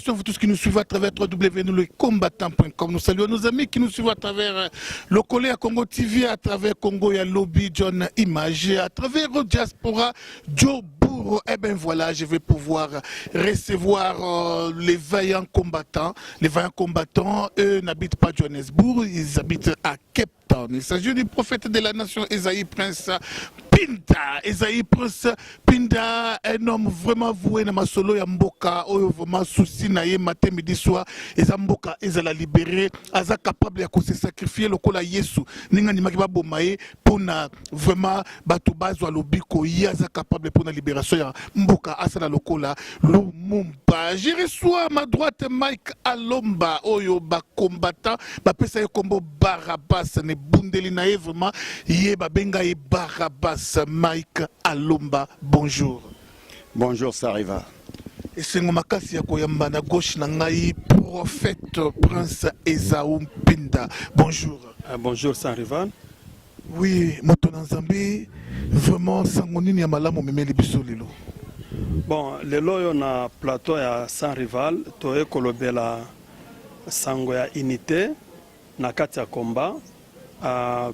Vous tous qui nous suivez à travers www.combattant.com. Nous saluons nos amis qui nous suivent à travers le Collet à Congo TV, à travers Congo et Lobby John Image, à travers Diaspora Joe Bourg. Eh bien voilà, je vais pouvoir recevoir les vaillants combattants. Les vaillants combattants, eux, n'habitent pas Johannesburg, ils habitent à Cape Town. Il s'agit du prophète de la nation, Esaïe Prince Pinda. Esaïe Prince Pinda, un homme vraiment voué dans ma solo ya mboka, vraiment souci na ye matin midi soir, eza mboka ezala libéré, aza capable ya se sacrifier lokola Yesu. Ninga ni makiba bomaye pour na vraiment batu bazwa lobiko ye aza capable pour na libération ya mboka asala lokola Lumumba. Je reçois à ma droite Mike Alomba, oyo ba combattant, ba pesa ye kombo Barabas ne bundeli na ye vraiment ye ba benga ye Barabas. Mike Alomba, bonjour. Bonjour, ça arrive. Et c'est mon makasi ya koyamba na gauche na ngai prophète Prince Esaú Pinda. Bonjour. Bonjour, ça arrive. Oui, moto na Nzambe vraiment sangonini ya malamu memeli biso lelo. Bon, lelo yo na plateau ya Sans Rival, toye kolobela sango ya unité na kati ya combat.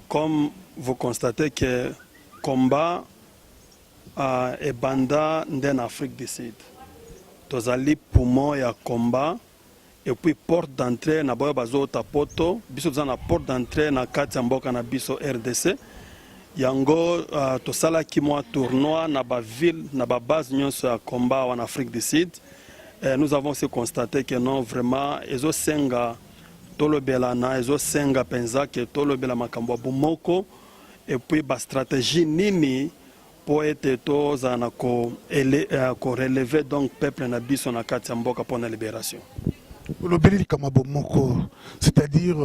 Comme vous constatez que combat et banda en Afrique du Sud. Tozali poumon ya combat et puis porte d'entrée na boya bazo tapoto biso na porte d'entrée na kati mboka na biso RDC. Yango tosala ki moi tournoi na ba ville na ba base nyonso ya combat en Afrique du Sud. Nous avons aussi constaté que non vraiment ezo senga tolobela na ezo senga penza que tolobela makambo bomoko. Et puis la stratégie nini pour être tous relever donc peuple na biso na kati ya mboka pour la libération. C'est-à-dire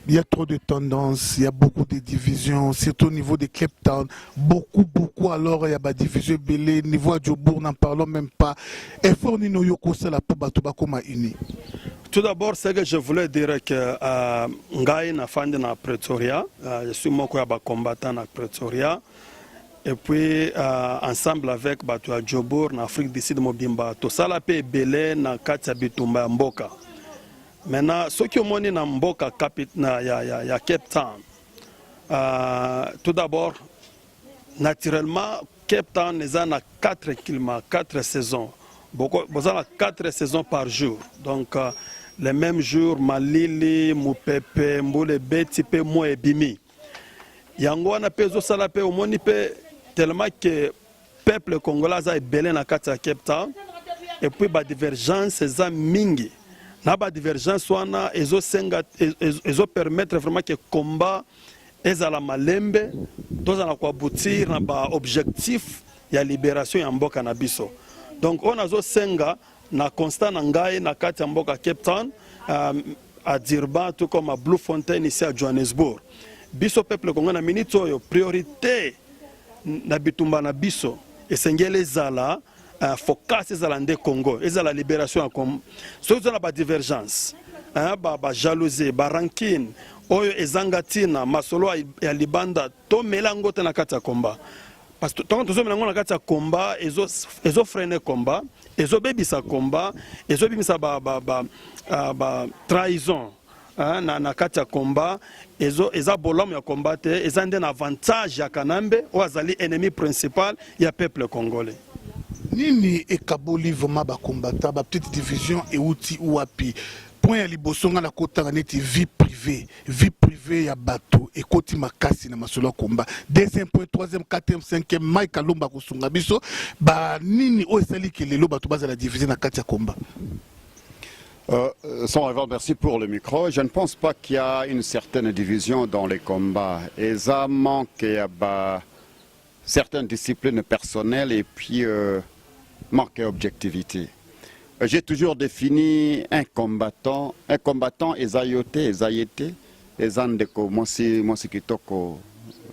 il y a trop de tendances, il y a beaucoup de divisions, surtout au niveau de Cape Town, beaucoup alors il y a des divisions belé niveau à Djobourg, n'en parlons même pas. Effort ni no yoko sala pour batuba koma uni. Tout d'abord, c'est que je voulais dire que Ngai na fandi na Pretoria, je suis moko ya ba combattant na Pretoria, et puis ensemble avec batu ya Djobourg na Afrique du Sud mobimba, to sala pe belé na kati ya bitumba ya mboka. Maintenant, ce qui omoni na mboka ya Cape Town, tout d'abord, naturellement, Cape Town est na 4 climats, 4 saisons. Vous avez 4 saisons par jour. Donc, les mêmes jours, Malili, Moupepe, Mboule, Betipe, Mou et Bimi. Yango wana pe zo sala pe omoni pe tellement que peuple congolais a belé na kati ya Cape Town et puis ba divergence eza mingi. Na ba divergence wana ezo senga ezo permettre vraiment que combat ezala malembe tozala ko aboutir na ba objectif ya libération ya mboka na biso. Donc on a zo senga na constat na ngai na kati ya mboka Cape Town à Durban tout comme à Bloemfontein ici à Johannesburg. Biso peuple congolais na minute oyo priorité na bitumba na biso esengele zala focus ezala nde Congo ezala libération ya Congo. Soki tozala ba divergence ba jalousie ba rancune oyo ezangatina masolo ya libanda to melango te na kati ya combat. Parce que tant que nous sommes dans le combat, ils ont freiné le combat, ils ont bébisa combat, ils ont bébisa trahison dans le combat, ils ont bolom ya combat, ils ont un avantage ya Kanambe, ou azali ennemi principal ya peuple congolais. Nini et Kaboli vraiment ba combattant, ba petite division et outil ou api. Point ya liboso nga na kota neti vie privée ya bateau et koti makasi na masolo combat. Deuxième point, troisième, quatrième, cinquième, Mike Alomba kosunga biso ba nini o esali ke lelo bato baza la diviser na kati ya combat. Sans Rival, merci pour le micro. Je ne pense pas qu'il y a une certaine division dans les combats. Et ça manque certaines disciplines personnelles et puis manque d'objectivité. J'ai toujours défini un combattant ezayote, ezayete, ezandeko, moi kitoko,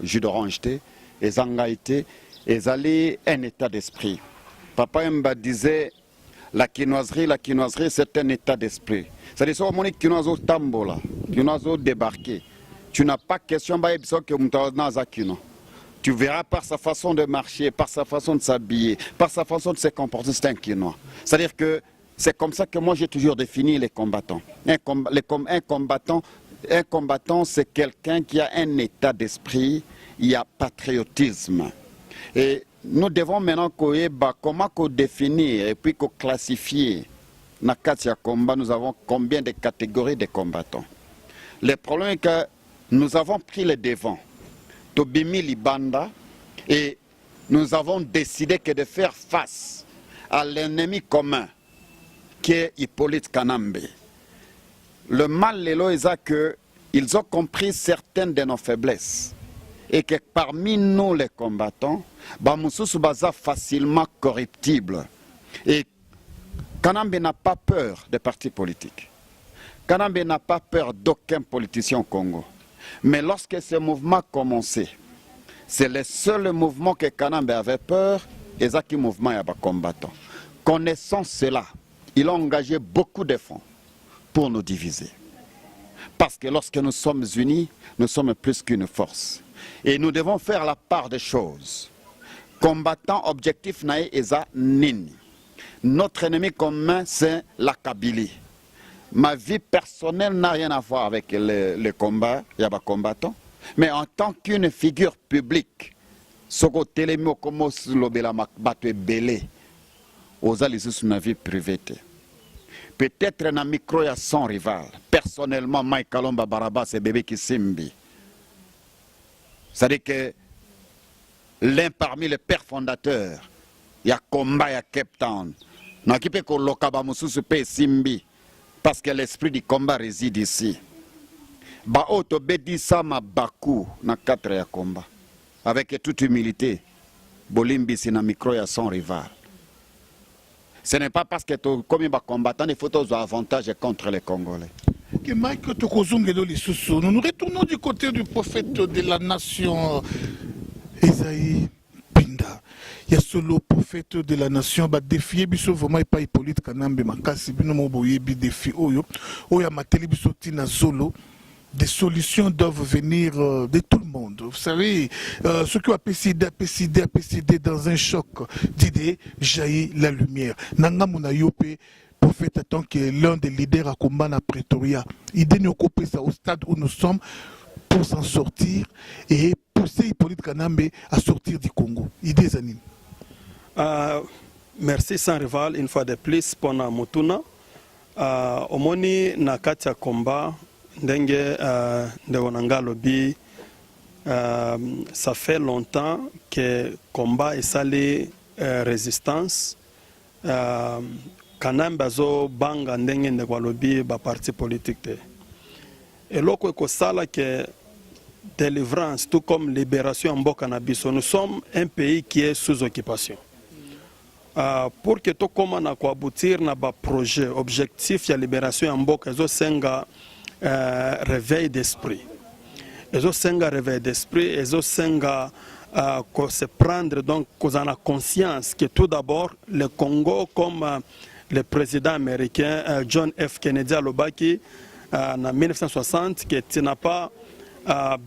jus d'orange te, ezangaite, ezali un état d'esprit. Papa Mba disait, la quinoiserie, c'est un état d'esprit. C'est-à-dire, si on dit quinoiseau tambola, quinoiseau débarqué, tu n'as pas question que kino. Tu verras par sa façon de marcher, par sa façon de s'habiller, par sa façon de se comporter, c'est un quinois. C'est-à-dire que C'est comme ça que moi j'ai toujours défini les combattants. Un combattant, c'est quelqu'un qui a un état d'esprit, il y a patriotisme. Et nous devons maintenant comment définir et puis classifier. Dans le combat, nous avons combien de catégories de combattants. Le problème est que nous avons pris le devant. Tobimi Libanda, et nous avons décidé que de faire face à l'ennemi commun qui est Hippolyte Kanambe. Le mal est qu'ils ont compris certaines de nos faiblesses et que parmi nous les combattants, Bamoussous Baza facilement corruptible. Et Kanambe n'a pas peur des partis politiques. Kanambe n'a pas peur d'aucun politicien au Congo. Mais lorsque ce mouvement a commencé, c'est le seul mouvement que Kanambe avait peur, et c'est qui mouvement est combattant. Connaissant cela, il a engagé beaucoup de fonds pour nous diviser. Parce que lorsque nous sommes unis, nous sommes plus qu'une force. Et nous devons faire la part des choses. Combattant objectif naï eza nini. Notre ennemi commun, c'est la Kabylie. Ma vie personnelle n'a rien à voir avec le combat, il y a des combattants. Mais en tant qu'une figure publique, ce côté les mots comme l'obéla battu belé, aux alliés sur ma vie privée. Peut-être un micro à son rival. Personnellement, Mike Kalomba Baraba, c'est bébé qui simbi. C'est-à-dire que l'un parmi les pères fondateurs, il y a combat à Cape Town. Nous avons le Lokaba Moussou Pe Simbi. Parce que l'esprit du combat réside ici. Ba oto bedi sama baku na 4 ya combat. Avec toute humilité, Bolimbi c'est un micro à son rival. Ce n'est pas parce que comme il va combattre, il faut avoir avantage contre les Congolais. Nous nous retournons du côté du prophète de la nation, Esaïe Pinda. Il y a solo prophète de la nation, bah défier biso vraiment pas Hippolyte Kanambe makasi bino mo boyebi défi oyo oya mateli biso tina solo. Des solutions doivent venir de tout le monde. Vous savez, ceux qui ont pécidé dans un choc d'idées, jaillit la lumière. Nanga Munayope, prophète attend que l'un des leaders à combat à Pretoria. Idée nous couper ça au stade où nous sommes pour s'en sortir et pousser Hippolyte Kanambe à sortir du Congo. Idée Zanine. Merci sans rival une fois de plus pour Mutuna. Omoni na katia combat. Ndenge Ndewonanga Lobi, ça fait longtemps que combat et salé résistance. Kanambe azo banga ndenge Ndewonanga Lobi ba parti politique. Et loko eko sala que délivrance, tout comme libération en Mboka na biso, nous sommes un pays qui est sous occupation. Pour que tout comme na ko aboutir na ba projet objectif ya libération en Mboka ezo senga réveil d'esprit. Ils ont un réveil d'esprit, ils ont se prendre donc qu'on a conscience que tout d'abord le Congo, comme le président américain John F. Kennedy Alobaki en 1960, que tu n'as pas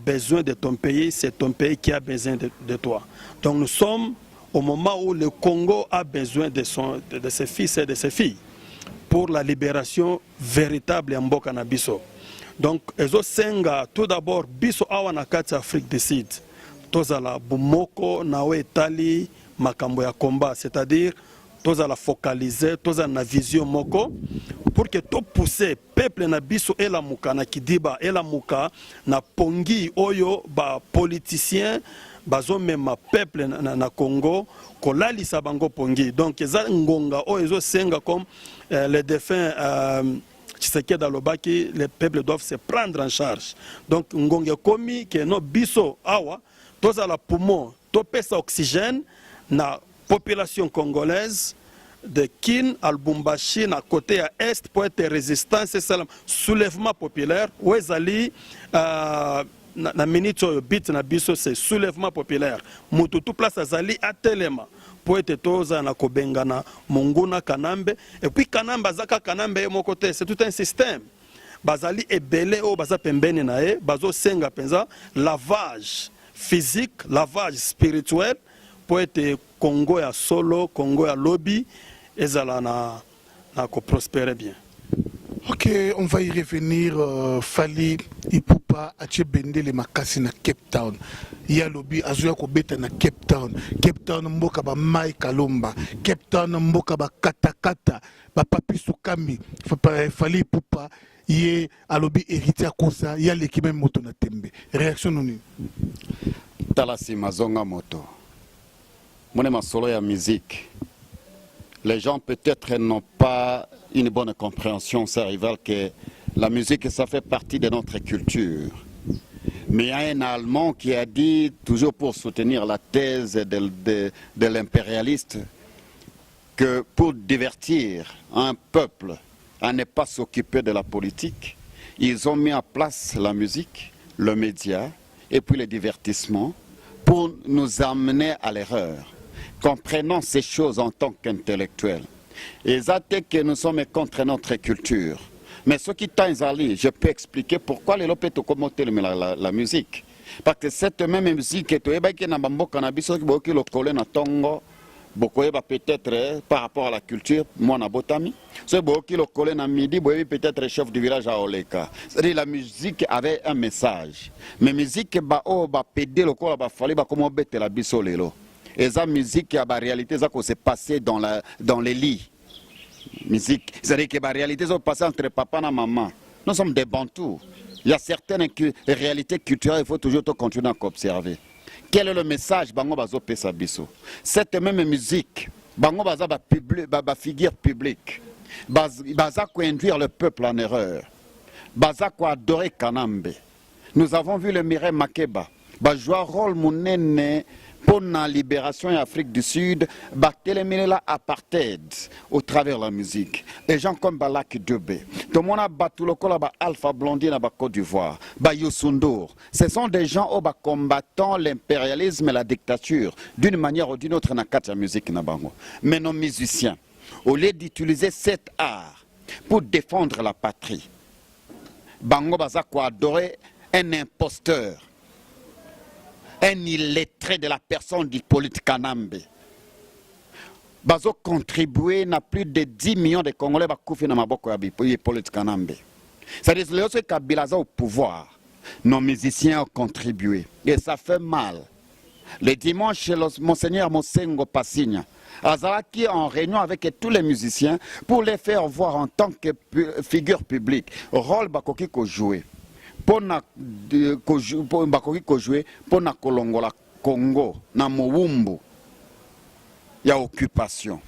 besoin de ton pays, c'est ton pays qui a besoin de toi. Donc nous sommes au moment où le Congo a besoin de ses fils et de ses filles pour la libération véritable en Mboka na biso. Donc, ezo senga tout d'abord biso awa na kati Afrique du Sud. Tozala bumoko nawe etali makambo ya combat, c'est-à-dire tozala focaliser, tozala na vision moko pour que to pousser peuple na biso elamuka na kidiba, elamuka na pongi oyo ba politicien bazo mema peuple na Congo kolalisa bango pongi. Donc eza ngonga oyo ezo senga comme les défunts Tshisekedi Alobaki, les peuples doivent se prendre en charge. Donc, ngonge komi que no biso awa, toza la poumon, to pesa oxygène na population congolaise de Kin al Bumbashi na côté à est pour être résistance et soulèvement populaire. Ouezali na minute bit na biso c'est soulèvement populaire. Mutu tout place azali atelema. Pour être toza na kobengana Monguna Kanambe et puis Kanambe azaka Kanambe mon côté c'est tout un système bazali ebele o baza pembeni na e bazo senga penza lavage physique lavage spirituel pour être Congo ya solo Congo ya lobby ezala na prospérer bien. Ok, on va y revenir. Fally Ipupa Achebende le makasi na Cape Town. Ya lobi azoya kobeta na Cape Town. Cape Town mboka ba Mai Kalomba. Cape Town mboka ba Katakata. Ba Papi Sukami. Fally Ipupa ye alobi héritier kosa ya leki même moto na tembe. Réaction noni? Talasi mazonga moto. Mone masolo ya musique. Les gens peut-être n'ont pas une bonne compréhension, c'est rival, que la musique, ça fait partie de notre culture. Mais il y a un Allemand qui a dit, toujours pour soutenir la thèse de l'impérialiste, que pour divertir un peuple à ne pas s'occuper de la politique, ils ont mis en place la musique, le média et puis le divertissement pour nous amener à l'erreur. Comprenons ces choses en tant qu'intellectuels. Et ça, que nous sommes contre notre culture. Mais ce qui t'a je peux expliquer pourquoi les lopes commenter la musique. Parce que cette même musique, peut-être par rapport à la culture, moi na botami. Ce qui le collé na midi, peut-être chef du village à Oleka. C'est-à-dire la musique avait un message. Mais musique ba pédé le corps ba fallait ba comment bête la bisolelo. Et ça, musique, la réalité, ça s'est passé dans les lits. Musique, c'est-à-dire que la réalité, ça s'est passé entre papa et maman. Nous sommes des bantous. Il y a certaines réalités culturelles, il faut toujours continuer à observer. Quel est le message bango bazo pesa biso? Cette même musique, bango baza ba figure publique, baza ko induire le peuple en erreur, baza ko adorer Kanambe. Nous avons vu le Mireille Makeba, ba jouer rôle monene pour la libération en Afrique du Sud, la apartheid au travers de la musique. Des gens comme Balak Dubé, tout le monde a battu le col à Alpha Blondie à Côte d'Ivoire, Youssou. Ce sont des gens qui combattant l'impérialisme et la dictature d'une manière ou d'une autre dans la musique. Mais nos musiciens, au lieu d'utiliser cet art pour défendre la patrie, Bango Bazako adorer un imposteur, un illettré de la personne du politique Kanambe. Bazo contribué à plus de 10 millions de Congolais à koufi na maboko ya politique Kanambe. C'est-à-dire que Kabila au pouvoir, nos musiciens ont contribué. Et ça fait mal. Le dimanche, Monseigneur Mosengo Passigna Azalaki en réunion avec tous les musiciens pour les faire voir en tant que figure publique. Rôle bakoki ko jouer. Pour na kolongola Congo na Mowumbu il y a occupation.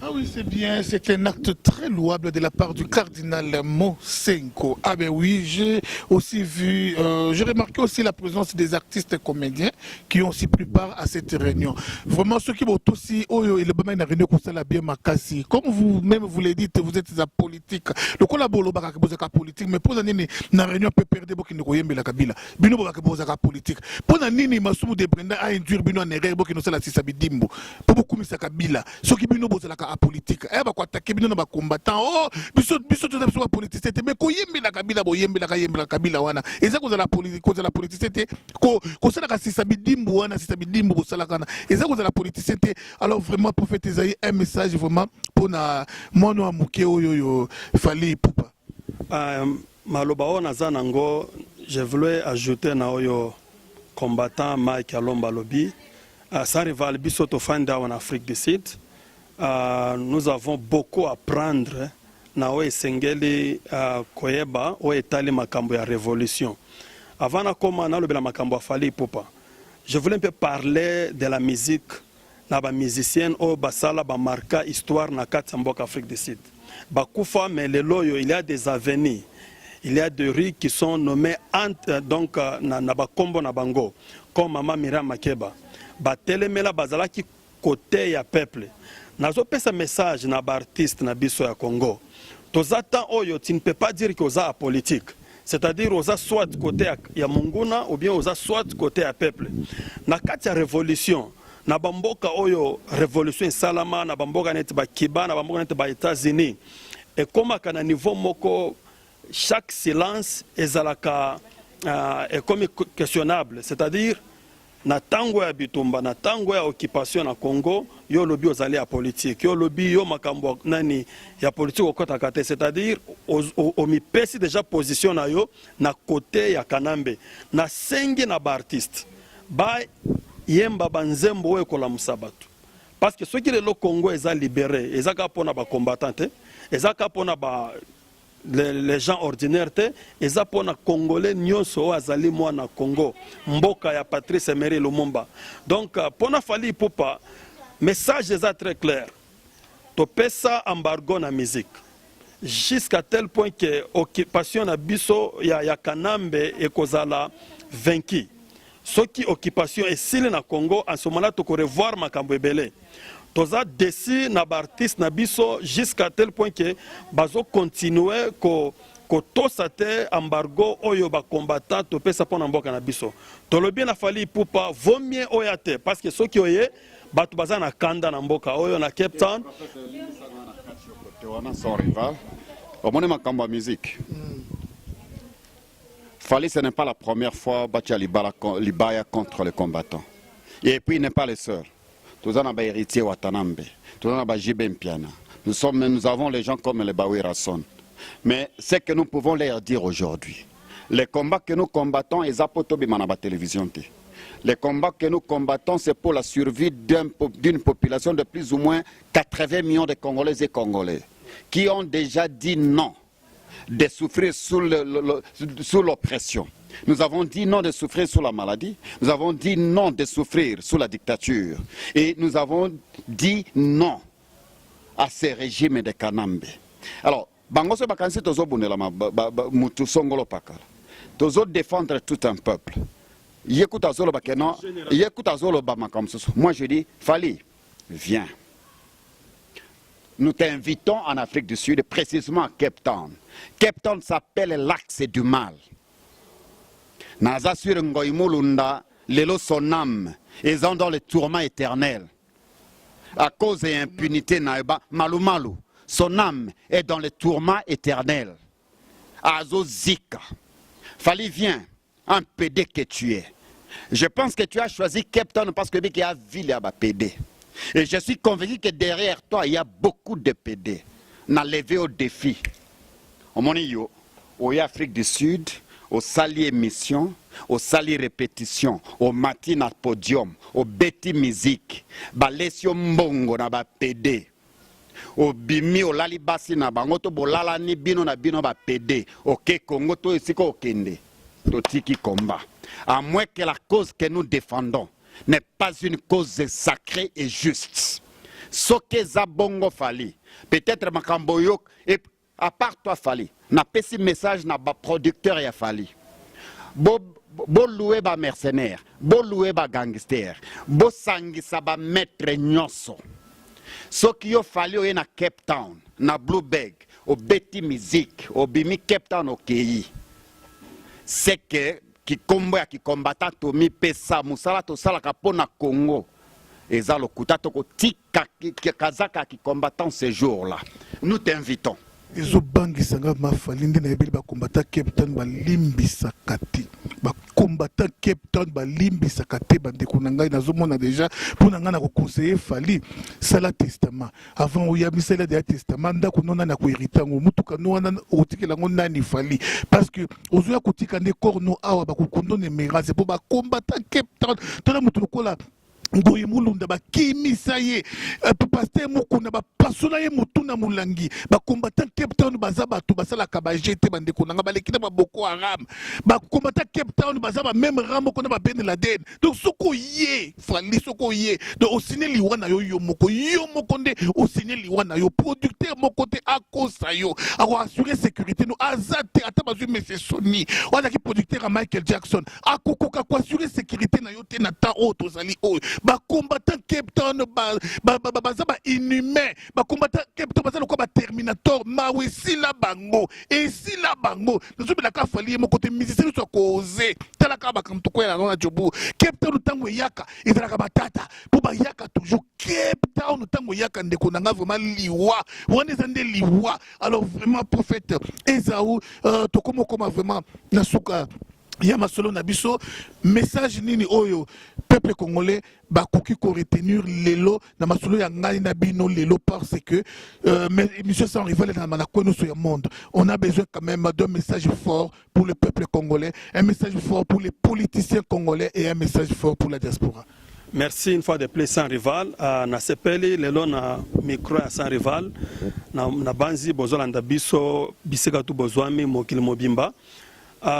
Ah oui, c'est bien, c'est un acte très louable de la part du cardinal Mosengo. Ah ben oui, j'ai aussi vu, j'ai remarqué aussi la présence des artistes comédiens qui ont aussi pris part à cette réunion. Vraiment, ceux qui vont aussi, oh, il y a une réunion comme ça, la bien makasi. Comme vous-même vous l'avez dit, vous êtes la politique. Le collabolo baka la politique, mais pour la nini, na réunion peut perdre beaucoup de koyembe la kabila. Bino baka la politique. Pour la nini, masumu de Brenda a induire bino en erreur, beaucoup de la sisabidimbo. Pour beaucoup de kabila. Ceux qui bino la politique eh ba ko attaquer bino na ba combattant oh biso to na biso politicité mais ko yembe la kabila bo yembe la kabila wana eza ko za la politicité ko sala ka sisabidimbu wana sisabidimbu ko sala kana eza ko za la politicité. Alors vraiment prophète Isaïe un message vraiment pour na mono amuke oyo Fally Ipupa maloba ona zanango. Je voulais ajouter na oyo combattant Mike Kalomba lobi sa rival biso to fanda en Afrique du Sud. Nous avons beaucoup à prendre na o esengeli koyeba o etali makambo ya révolution. Avant na koma na lobela makambo ya Fally Ipupa, je voulais un peu parler de la musique na ba musicienne o basala ba marka histoire na kati mboka Afrique du Sud. Bakufa mais le loyo il y a des avenirs. Il y a des rues qui sont nommées donc na bakombo na bango comme Mama Mira Makeba. Ba telemela bazala ki côté ya peuple. Nazo pesa message na ba artiste na biso ya Congo. Tozata oyo tu ne peux pas dire que oza politique. C'est-à-dire oza soit côté ya munguna ou bien oza soit côté ya peuple. Na kati ya révolution na bamboka oyo révolution salama na bamboka net ba Kiba na bamboka net ba États-Unis. Et comme à niveau moko chaque silence est comme questionnable. C'est-à-dire na tango ya bitumba na tango ya occupation na Congo yo lobi ozali ya politique yo lobi yo makambo nani ya politique okota kate, c'est-à-dire omi pesi déjà position na yo na côté ya Kanambe na sengi na ba artiste ba yemba banzembo we kola musabatu parce que ceux qui le Congo eza libéré ezaka pona ba combattant ezaka pona ba les gens ordinaires te eza pona congolais nyonso azali mwana Congo mboka ya Patrice Emery Lumumba. Donc pona Fally Ipupa message eza très clair to pesa embargo na musique jusqu'à tel point que occupation na biso ya Kanambe ekozala vaincu. Ce qui occupation est sile na Congo en ce moment-là to ko revoir makambo ebele toza desi na artiste na biso jusqu'à tel point que bazo continuer ko tosa te embargo oyo ba combattant to pesa pona mboka na biso to lobi na Fally Ipupa vaut mieux oyate parce que ceux qui oye batu baza na kanda na mboka oyo na Cape Town son rival au monde makambo ya musique. Fally, ce n'est pas la première fois Batia Libaya contre les combattants. Et puis il n'est pas le seul. Nous avons héritier Watanambe, nous avons JB Mpiana. Nous avons les gens comme les Bawi Rasson. Mais ce que nous pouvons leur dire aujourd'hui, les combats que nous combattons, ils apotobi manaba télévision. Les combats que nous combattons, c'est pour la survie d'une population de plus ou moins 80 millions de Congolaises et Congolais qui ont déjà dit non de souffrir sous l'oppression. Nous avons dit non de souffrir sous la maladie. Nous avons dit non de souffrir sous la dictature. Et nous avons dit non à ces régimes de Kanambe. Alors, Bango se bakansi tozo bunela mutu songolo pakala. Tozo défendre tout un peuple. Yekuta zolo bakeno, yekuta zolo bamakamsusu. Moi je dis, Fally, viens. Nous t'invitons en Afrique du Sud, précisément à Cape Town. Cape Town s'appelle l'axe du mal. Naza sur Ngoimulunda, lelo son âme, ils ont dans le tourment éternel. À cause de l'impunité, Malou Malou, son âme est dans le tourment éternel. Azo Zika. Fally, viens, un PD que tu es. Je pense que tu as choisi Cape Town parce que tu as ville à PD. Et je suis convaincu que derrière toi, il y a beaucoup de PD. On a levé au défi. Au Monio, au Afrique du Sud, au Sali émission, au Sali répétition, au matin à podium, au Betty musique, Balesio Mbongo na ba PD. Au Bimi, au Lalibasi na bangoto, bolala ni bino na bino ba PD. Ok, Congo, to isiko okende. Totiki combat. À moins que la cause que nous défendons n'est pas une cause sacrée et juste. Ce que Zabongo Fally, peut-être Makamboyok, et à part toi Fally, n'a pas ce message n'a pas producteur et Fally. Bo loué ba mercenaire, bo loué ba gangster, bo sangisa ba maître nyonso. Ce qui a fallu na Cape Town, na Blue Bag, au Betty Music, au Bimi Cape Town au Kei. C'est que qui combattant Tomi Pesa Musala to sala kapona Congo eza lokuta to tika kazaka qui combattant ce jour-là. Nous t'invitons. Ezo bangi sanga mafali ndena yebeli ba combattant Cape Town ba limbisa kati. Ba combattant Cape Town ba limbisa kati bande kunanga nazomona déjà pour nanga na ko conseiller Fally sala testament avant oya misala de testament ndako nona na ko héritango mutuka nona otikela ngo nani Fally parce que ozoya kotika nde corps no awa ba ko kondone mérase pour ba combattant Cape Town tona mutu lokola Ngoyi mulunda ba kimisa ye pasteur mukunda ba pasula ye mutuna mulangi ba combattant Cape Town bazaba to basala ka jeté bande konanga ba lekita ba Boko Haram ba combattant Cape Town bazaba même ramo kona ba Ben Laden donc soko ye Fally soko ye donc au signer liwana yo moko nde au signer liwana yo producteur moko te akosa yo a assurer sécurité no azate ata bazu monsieur Sony wana ki producteur a Michael Jackson akokoka ko assurer sécurité na yo te na ta auto zali o ba combattant Cape Town ba inhumain ba combattant Cape Town ba ko ba Terminator mawe sila bango et sila bango nous la ka Fally mo côté musicien so ko oser tala ka ba kamto ko ya na jobu Cape Town tango yaka ezala ka batata pour ba yaka toujours Cape Town tango yaka ndeko nanga vraiment liwa wana zande liwa alors vraiment prophète Esaou to comme vraiment na suka ya masolo na biso message nini oyo peuple congolais bakoki ko retenir lelo na masolo ya ngai na bino lelo parce que monsieur sans rival na manakono sur le monde on a besoin quand même d'un message fort pour le peuple congolais, un message fort pour les politiciens congolais et un message fort pour la diaspora. Merci une fois de plus sans rival na sepeli lelo na micro ya sans rival na banzi bozolanda biso bisika tu bozwami mokili mobimba.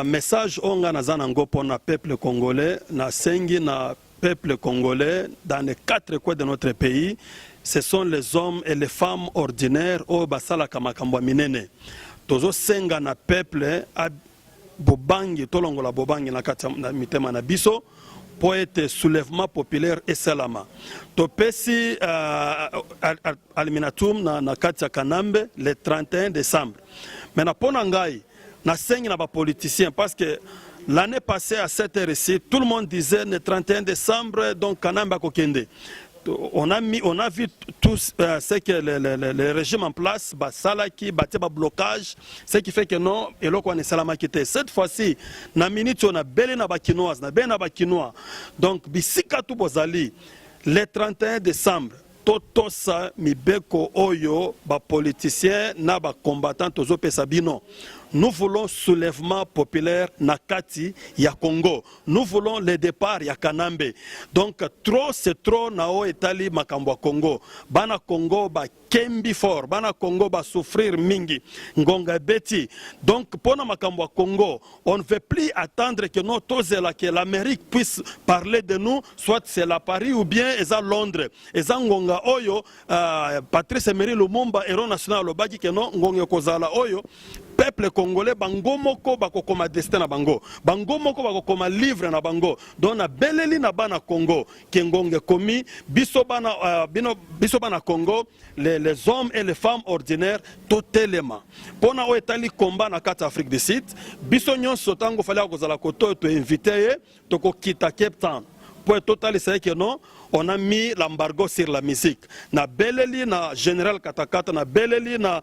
Message onga nazana ngopo na peuple congolais na sengi na peuple congolais dans les 4 coins de notre pays, ce sont les hommes et les femmes ordinaires au basala kamakambo minene. Tozo senga na peuple a bobangi tolongola bobangi na kati na mitema na biso pour être soulèvement populaire et salama. Topesi alminatum na kati ya Kanambe le 31 décembre. Mais na pona ngai na sengi na ba politiciens parce que l'année passée à cette heure-ci tout le monde disait le 31 décembre donc Kanambe kokende. On a vu tout ce que le régime en place, salaki, blocage, ce qui fait que non, et là on est salama quitté. Cette fois-ci, na minute on a belé na bakinoise, na ben na bakinois. Donc bisika tout bozali le 31 décembre. Toto sa mibeko oyo ba politicien na ba combattant tozo pesa bino. Nous voulons soulèvement populaire na kati ya Congo. Nous voulons le départ ya Kanambe. Donc trop c'est trop nao etali makambo ya Congo. Bana Congo ba kembi fort, bana Congo ba souffrir mingi. Ngonga beti. Donc pona makambo ya Congo, on ne veut plus attendre que que l'Amérique puisse parler de nous, soit c'est la Paris ou bien eza Londres. Eza ngonga oyo Patrice Emery Lumumba héros national lobaki que non ngonga kozala oyo peuple congolais bango moko bakokoma destin na bango moko bakokoma livre na bango donc na beleli na bana Congo kengonge komi biso bana Congo les hommes et les femmes ordinaires totelema pona o etali combat na kati Afrique du Sud biso nyonso tango fallait kozala koto to invité to ko kita Cape Town pour total c'est que non on a mis l'embargo sur la musique. Na beleli na Général Katakata, na beleli na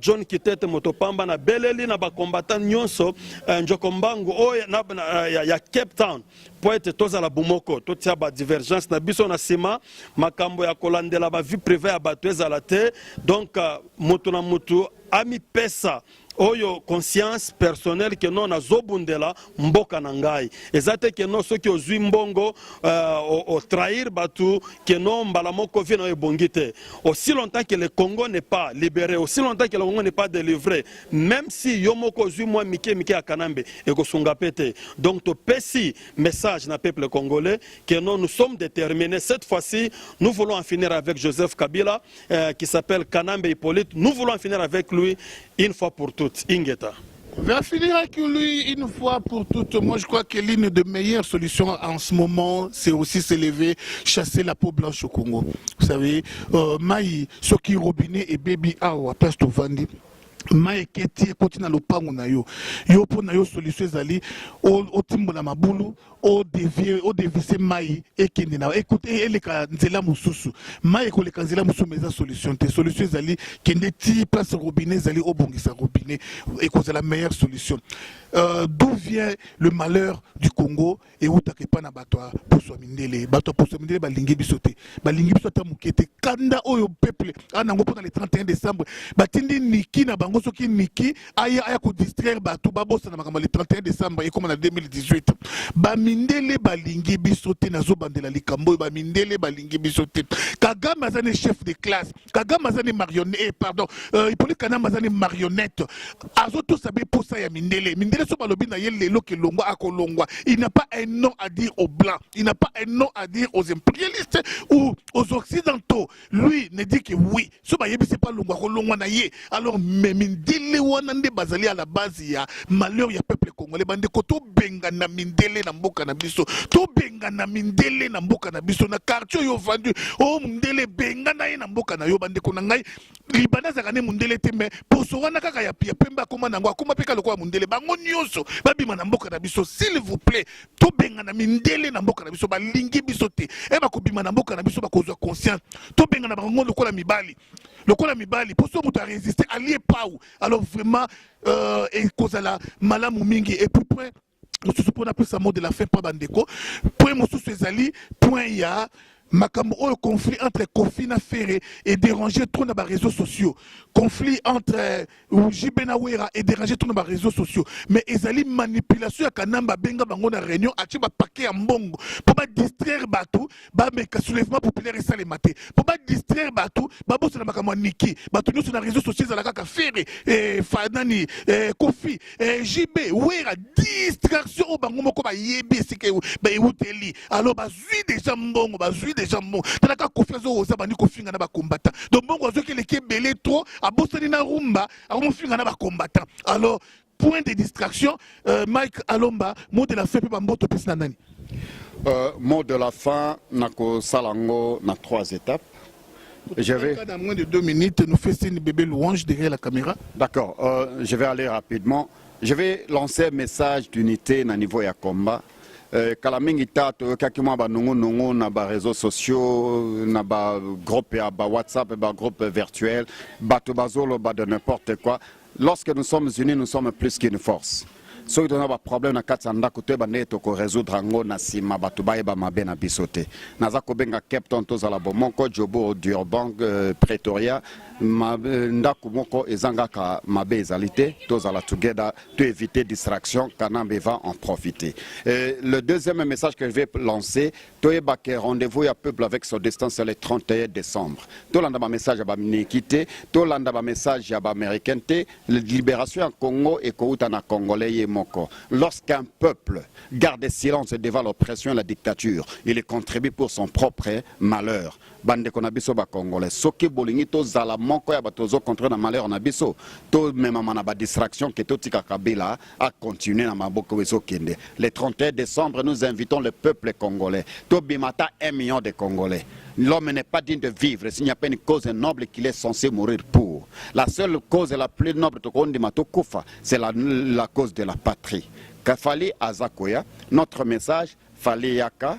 John Kitete Motopamba, na beleli na ba combattant nyonso njokombango o ya Cape Town. Pour être toza la bumoko, to tia ba divergence na biso na sima makambo ya kolandela ba vie privée ya batweza la te. Donc mutu na mutu ami pesa oyo conscience personnelle que non azobundela mboka na ngai ezate que non ceux qui ozui mbongo au trahir batu que non mbala moko vient ebongite aussi longtemps que le Congo n'est pas libéré aussi longtemps que le Congo n'est pas délivré même si yomoko ozui moi mike à Kanambe et ko sunga pete donc to pesi message na peuple congolais que non nous sommes déterminés cette fois-ci nous voulons en finir avec Joseph Kabila qui s'appelle Kanambe Hippolyte nous voulons en finir avec lui une fois pour toutes. Ingeta. On va finir avec lui une fois pour toutes. Moi, je crois que l'une des meilleures solutions en ce moment, c'est aussi se lever, chasser la peau blanche au Congo. Vous savez, Maï, Soki Robinet et Baby Awa, Pasto Vandi. Maï Keti, continue à l'opango na yo. Yo pour na yo solution zali, au timbo na mabulu. Au dévier Maï et Kendina. Écoutez, elle est nzela mususu. Maï ko le kanzela musu meza solution. Tes solutions zali kende ti place robinet zali au bongisa robinet. Et c'est la meilleure solution. D'où vient le malheur du Congo et où t'as pas na batwa pour soi mindele. Batwa pour soi mindele balingi bisote. Balingi bisote mukete. Kanda oyo peuple. Anango pour dans le 31 décembre. Batindi niki na bango soki niki aya ko distraire batu babosa na makamba le 31 décembre et comme en 2018. Mindele balingi bisote nazo bandela likambo ba mindele balingi bisote Kagame azane chef de classe Kagame azane marionnette pardon Hippolyte Kanambe azane marionnette azoto sabe posa ya mindele so balobi na yele lelo ke longwa akolongwa il n'a pas un nom à dire aux blancs il n'a pas un nom à dire aux impérialistes ou aux occidentaux lui ne dit que oui so ba yebi c'est pas longwa kolongwa na ye alors mais mindele wana nde bazali à la base ya malheur ya peuple congolais bande koto benga na mindele na mboka na biso to benga na mindele na mboka na biso na quartier yo vendu o mundele benga na ye na mboka na yo bande ko na ngai libana zakane mundele te mais poso wana kaka ya pemba koma nango akoma peka lokwa mundele bango nyonso babima na mboka na biso s'il vous plaît to benga na mindele na mboka na biso balingi biso te e ba ko bima na mboka na biso ba kozwa conscience to benga na bango lokola mibali poso mutu a résister allié pau alors vraiment et kozala malamu mingi et puis pour appeler ça mot de la fin pas bandeko point mosusu ezali point ya makambo oyo conflit entre Kofi na Ferré et déranger trop dans les réseaux sociaux. Conflit entre JB na Wera et déranger trop dans les réseaux sociaux. Mais ezali manipulation ya kanamba benga bango na réunion ati ba paquet en bongo pour pas distraire batou ba meka soulèvement populaire et ça les maté. Pour pas distraire batou ba bosse na makambo niki batou nous sur les réseaux sociaux za la kaka Ferré Fadani Kofi JB Wera distraction au bango moko ba yebi sike ba euteli alors ba zui déjà mbongo ba zui déjà mbongo tanaka confiance aux abandi kofinga na ba combattant donc mbongo azoki leki belé trop abosani na rumba akofinga na ba combattant alors point de distraction Mike Alomba mot de la fin pe ba mboto pesi nani mot de la fin nako salango na 3 étapes. Je vais dans moins de 2 minutes nous faisons une bébé louange derrière la caméra. D'accord, je vais aller rapidement. Je vais lancer un message d'unité na niveau ya combat. Kala mingi tato kakima ba nungu na ba réseaux sociaux na ba groupe ya ba WhatsApp ba groupe virtuel bato bazolo ba de n'importe quoi. Lorsque nous sommes unis, nous sommes plus qu'une force. Soki tona ba problème na kati ya ndako te bande toko résoudre yango na sima bato bayeba mabe na biso te. Naza kobenga Captain tozala bomoko Jobo Durban Pretoria ndako moko ezangaka mabe ezali te tozala together to éviter distraction kanambe va en profiter. Le deuxième message que je vais lancer toyeba ke rendez-vous ya peuple avec son destin c'est le 31 décembre. Tolanda ba message ya ba minikité, tolanda ba message ya ba américain te, libération en Congo et kouta na congolais moko. Lorsqu'un peuple garde silence devant l'oppression et la dictature, il y contribue pour son propre malheur. Bande konabiso ba congolais soki bolingi to zala moko ya batozo contre na malheur na biso to même na ba distraction que to tika kabila a continuer na maboko weso kende. Le 31 décembre nous invitons le peuple congolais to bimata 1 million de congolais. L'homme n'est pas digne de vivre s'il n'y a pas une cause noble qu'il est censé mourir pour. La seule cause la plus noble c'est la cause de la patrie. Kafali Azakoya, notre message, Fali Yaka,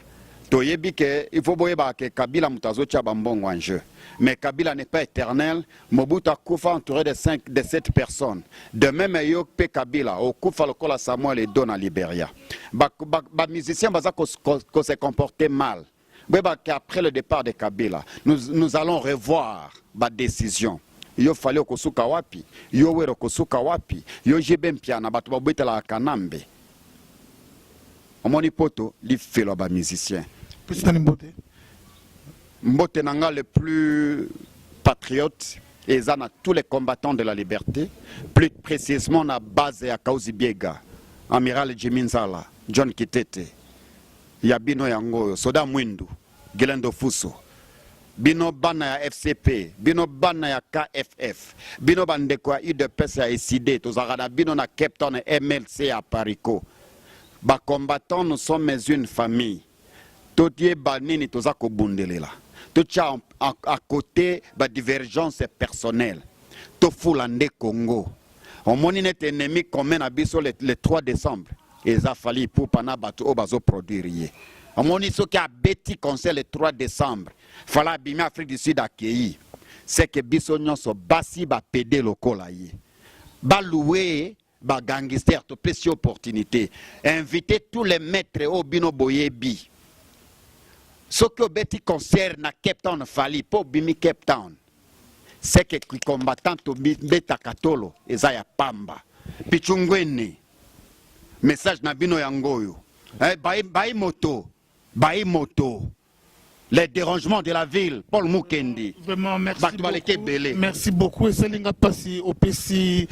Toyebi que il faut que Kabila Mutazo Tchabambongo en jeu. Mais Kabila n'est pas éternel. Mobutu Kufa entouré de 7 personnes. De même, Yoke Kabila, au Kufa le Kola Samuel et Don à Libéria. Les musiciens se comporter mal. Après le départ de Kabila, nous allons revoir ma décision. Yo fallait kosuka wapi, yo wero kosuka wapi, yo jebempia na batu babwita la kanambe. Omoni poto li felo ba musicien. Mbote nanga le plus patriote et zana tous les combattants de la liberté, plus précisément na base ya Kauzi Biega, Amiral Jiminzala, John Kitete, Yabino Yangoyo, Soda Mwindu, Gelendo Fuso. Bino bana ya FCP, bino bana ya KFF, bino bandeko ya UDPS ya SID, tozarada bino na Captain MLC à Parico. Ba combattants, nous sommes une famille. Totie banini tozako bundelela. Totia à côté ba divergence personnelle. Tofulande Congo. On moni net ennemi commun à biso le 3 décembre. Et ça fallait pour pana bato obazo produire. On moni so qui a bêti conseil le 3 décembre. Fala bimi Afrique du Sud accueilli. C'est que biso nyonso basi ba pédé lokola yi. Ba loué ba gangster to pesi opportunité. Inviter tous les maîtres au bino boyebi. Ce que bêti concert na Cape Town fali po bimi Cape Town. C'est que qui combattant to beta katolo ezaya pamba. Pichungweni. Message na bino yangoyo. Baï moto. Baï moto. Les dérangements de la ville, Paul Mukendi. Vraiment, merci beaucoup. Merci beaucoup. Et Selinga Passi, au PC,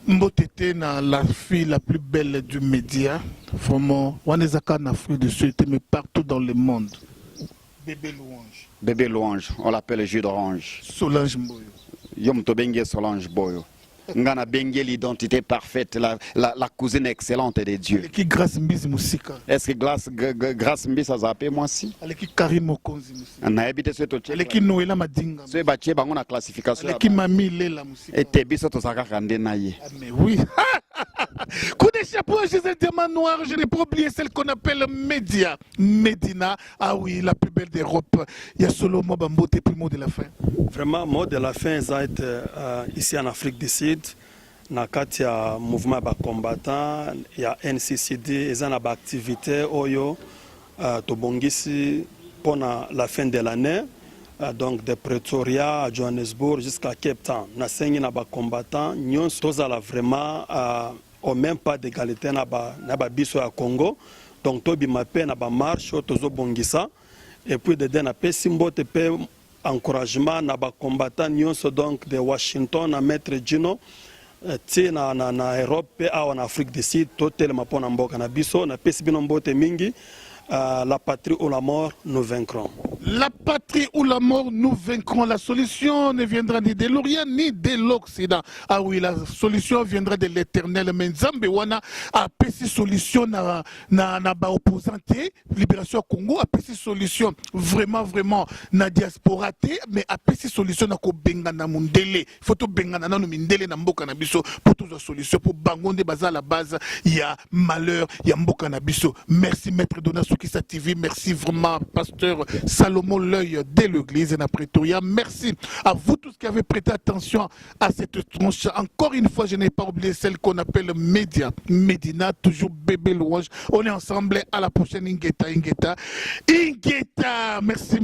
Mbotete, la fille la plus belle du média. Vraiment, Wanezaka en Afrique du Sud, mais partout dans le monde. Bébé Louange. Bébé Louange, on l'appelle jus d'orange. Solange Mboyo. Yom Tobenge Solange Boyo. Ngana Bengue l'identité parfaite, la cousine excellente de Dieu. Qui grâce Mbizi Moussika. Est-ce que grâce Mbizi ça zappé moi si? Qui Karim Okonzi Moussika. On a habité ce toché. Qui Noëlla Madinga. Ce bâti bango na classification. Qui Mami Lela Moussika. Et te biso to saka kande naye. Mais oui. Coup de chapeau, je sais diamant noir, je n'ai pas oublié celle qu'on appelle Média. Medina, ah oui, la plus belle d'Europe. Il y a solo Mobambote, puis mot de la fin. Vraiment, mot de la fin, ça a été ici en Afrique du Sud. na kati ya mouvement ba combattant ya NCCD eza na ba activité oyo tobongisi pona la fin de l'année. Donc de Pretoria à Johannesburg jusqu'à Cape Town. Na sengi na ba combattant nyonso tozala vraiment au même pas d'égalité na ba biso ya Congo. Donc tobi mape na ba marche tozo bongisa et puis de na pesi mbote pe encouragement na ba combattant nyonso donc de Washington na maître Gino ti na Europe pe en Afrique du Sud totelema pona mboka na biso na pesi bino mbote mingi. La patrie ou la mort, nous vaincrons. La patrie ou la mort, nous vaincrons. La solution ne viendra ni de l'Orient ni de l'Occident. Ah oui, la solution viendra de l'Éternel. Mais Nzambe wana a pessi solution na ba opposante Libération Congo a pessi solution vraiment na diaspora te, mais a pessi solution na ko bengana mundele. Faut to bengana na mindele na mboka na biso pour toute solution pour bangonde baza la base il y a malheur, il y a mboka na biso. Merci maître Donat Kissa TV, merci vraiment pasteur Salomon L'œil de l'église et na Pretoria. Merci à vous tous qui avez prêté attention à cette tronche. Encore une fois, je n'ai pas oublié celle qu'on appelle Média Medina, toujours bébé louange. On est ensemble, à la prochaine Ingeta. Merci.